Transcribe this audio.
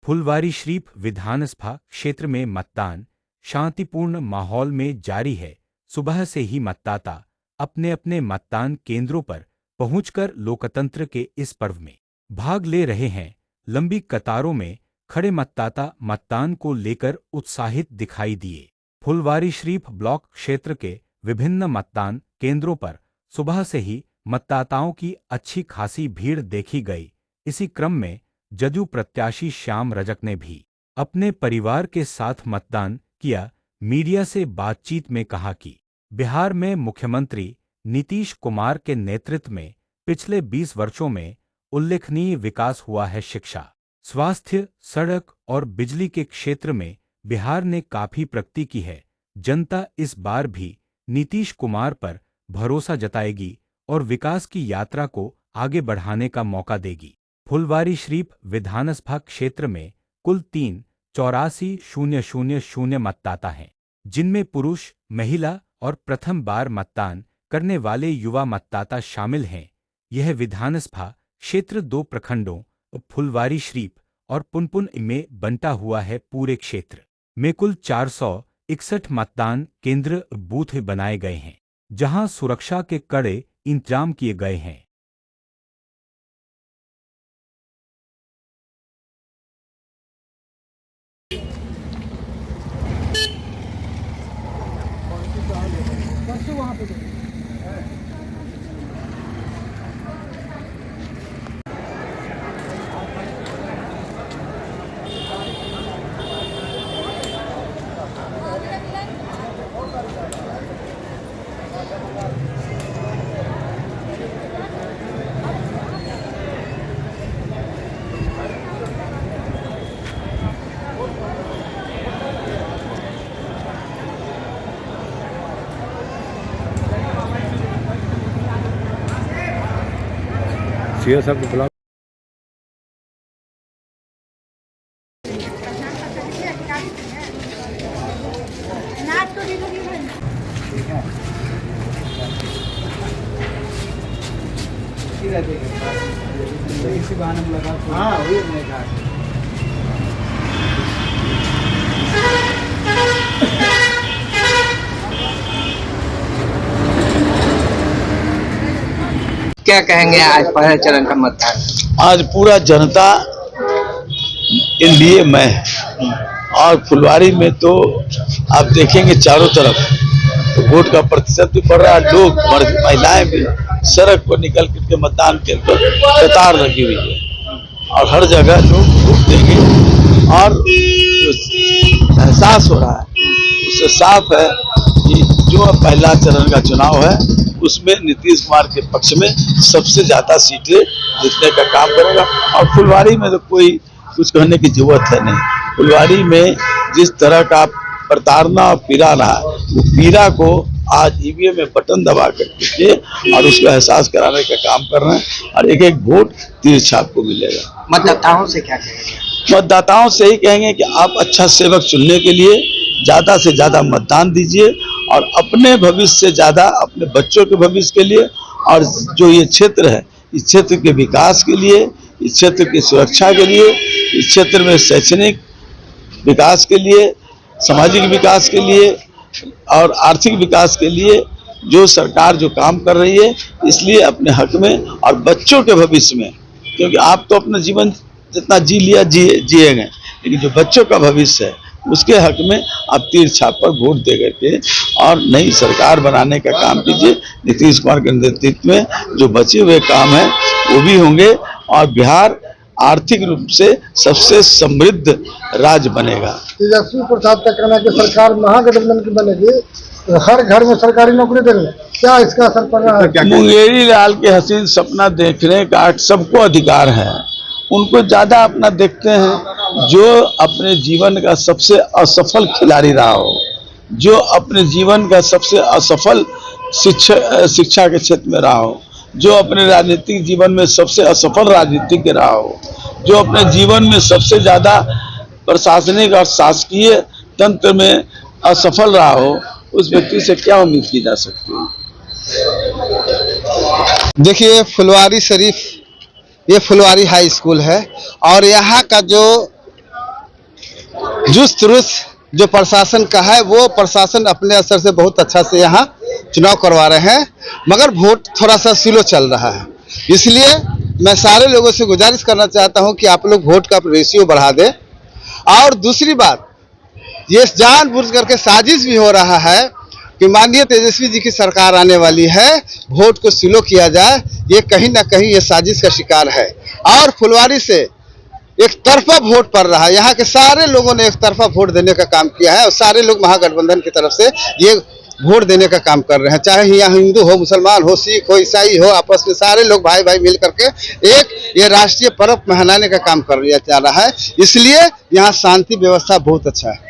फुलवारीशरीफ विधानसभा क्षेत्र में मतदान शांतिपूर्ण माहौल में जारी है। सुबह से ही मतदाता अपने अपने मतदान केंद्रों पर पहुंचकर लोकतंत्र के इस पर्व में भाग ले रहे हैं। लंबी कतारों में खड़े मतदाता मतदान को लेकर उत्साहित दिखाई दिए। फुलवारीशरीफ ब्लॉक क्षेत्र के विभिन्न मतदान केंद्रों पर सुबह से ही मतदाताओं की अच्छी खासी भीड़ देखी गई। इसी क्रम में जदयू प्रत्याशी श्याम रजक ने भी अपने परिवार के साथ मतदान किया। मीडिया से बातचीत में कहा कि बिहार में मुख्यमंत्री नीतीश कुमार के नेतृत्व में पिछले 20 वर्षों में उल्लेखनीय विकास हुआ है। शिक्षा, स्वास्थ्य, सड़क और बिजली के क्षेत्र में बिहार ने काफी प्रगति की है। जनता इस बार भी नीतीश कुमार पर भरोसा जताएगी और विकास की यात्रा को आगे बढ़ाने का मौका देगी। फुलवारीशरीफ विधानसभा क्षेत्र में कुल 384,000 मतदाता हैं, जिनमें पुरुष, महिला और प्रथम बार मतदान करने वाले युवा मतदाता शामिल हैं। यह विधानसभा क्षेत्र 2 प्रखंडों फुलवारीशरीफ और पुनपुन में बंटा हुआ है। पूरे क्षेत्र में कुल 461 मतदान केंद्र बूथ बनाए गए हैं, जहां सुरक्षा के कड़े इंतजाम किए गए हैं। सीओ साहब को बुलाओ। इसी बहाने में लगा। हाँ वही मैंने कहा। क्या कहेंगे आज पहले चरण का मतदान? आज पूरा जनता एनडीए में है और फुलवारी में तो आप देखेंगे चारों तरफ तो वोट का प्रतिशत भी बढ़ रहा है। लोग, महिलाएं भी सड़क पर निकल करके मतदान केंद्र पर कतार लगी हुई है और हर जगह लोग वोट देंगे और जो एहसास हो रहा है उससे साफ है कि जो पहला चरण का चुनाव है उसमें नीतीश कुमार के पक्ष में सबसे ज्यादा सीटें जीतने का काम करेगा। और फुलवारी में तो कोई कुछ कहने की जरूरत है नहीं। फुलवारी में जिस तरह का प्रताड़ना और पीड़ा रहा वो पीड़ा को आज ईवीएम में बटन दबा करके और उसका एहसास कराने का काम कर रहे हैं और एक एक वोट तीर छाप को मिलेगा। मतदाताओं से क्या कहेंगे? मतदाताओं से ही कहेंगे कि आप अच्छा सेवक चुनने के लिए ज्यादा से ज्यादा मतदान दीजिए और अपने भविष्य से ज्यादा अपने बच्चों के भविष्य के लिए और जो ये क्षेत्र है इस क्षेत्र के विकास के लिए, इस क्षेत्र की सुरक्षा के लिए, इस क्षेत्र में शैक्षणिक विकास के लिए, सामाजिक विकास के लिए और आर्थिक विकास के लिए जो सरकार जो काम कर रही है, इसलिए अपने हक में और बच्चों के भविष्य में, क्योंकि आप तो अपना जीवन जितना जी लिया जिएंगे, लेकिन जो बच्चों का भविष्य है उसके हक में आप तीर छाप पर वोट दे करके और नई सरकार बनाने का काम कीजिए। नीतीश कुमार के नेतृत्व में जो बचे हुए काम हैं वो भी होंगे और बिहार आर्थिक रूप से सबसे समृद्ध राज्य बनेगा। तेजस्वी प्रसाद का कहना है कि सरकार महागठबंधन की बनेगी, हर घर में सरकारी नौकरी देंगे, क्या इसका असर पड़ रहा है? मुंगेरी लाल के हसीन सपना देखने का सबको अधिकार है, उनको ज्यादा अपना देखते हैं। जो अपने जीवन का सबसे असफल खिलाड़ी रहा हो, जो अपने जीवन का सबसे असफल शिक्षा के क्षेत्र में रहा हो, जो अपने राजनीतिक जीवन में सबसे असफल राजनीतिक रहा हो, जो अपने जीवन में सबसे ज्यादा प्रशासनिक और शासकीय तंत्र में असफल रहा हो, उस व्यक्ति से क्या उम्मीद की जा सकती है? देखिए, फुलवारी शरीफ ये फुलवारी हाई स्कूल है और यहाँ का जो जुस्त दुरुस्त जो प्रशासन का है वो प्रशासन अपने असर से बहुत अच्छा से यहाँ चुनाव करवा रहे हैं, मगर वोट थोड़ा सा स्लो चल रहा है। इसलिए मैं सारे लोगों से गुजारिश करना चाहता हूं कि आप लोग वोट का रेशियो बढ़ा दें। और दूसरी बात, ये जानबूझ करके साजिश भी हो रहा है कि माननीय तेजस्वी जी की सरकार आने वाली है, वोट को स्लो किया जाए, ये कहीं ना कहीं ये साजिश का शिकार है। और फुलवारी से एक तरफा वोट पड़ रहा है, यहाँ के सारे लोगों ने एक तरफा वोट देने का काम किया है और सारे लोग महागठबंधन की तरफ से ये वोट देने का काम कर रहे हैं। चाहे यहाँ हिंदू हो, मुसलमान हो, सिख हो, ईसाई हो, आपस में सारे लोग भाई भाई मिल करके एक ये राष्ट्रीय पर्व मनाने का काम कर लिया जा रहा है। इसलिए यहाँ शांति व्यवस्था बहुत अच्छा है।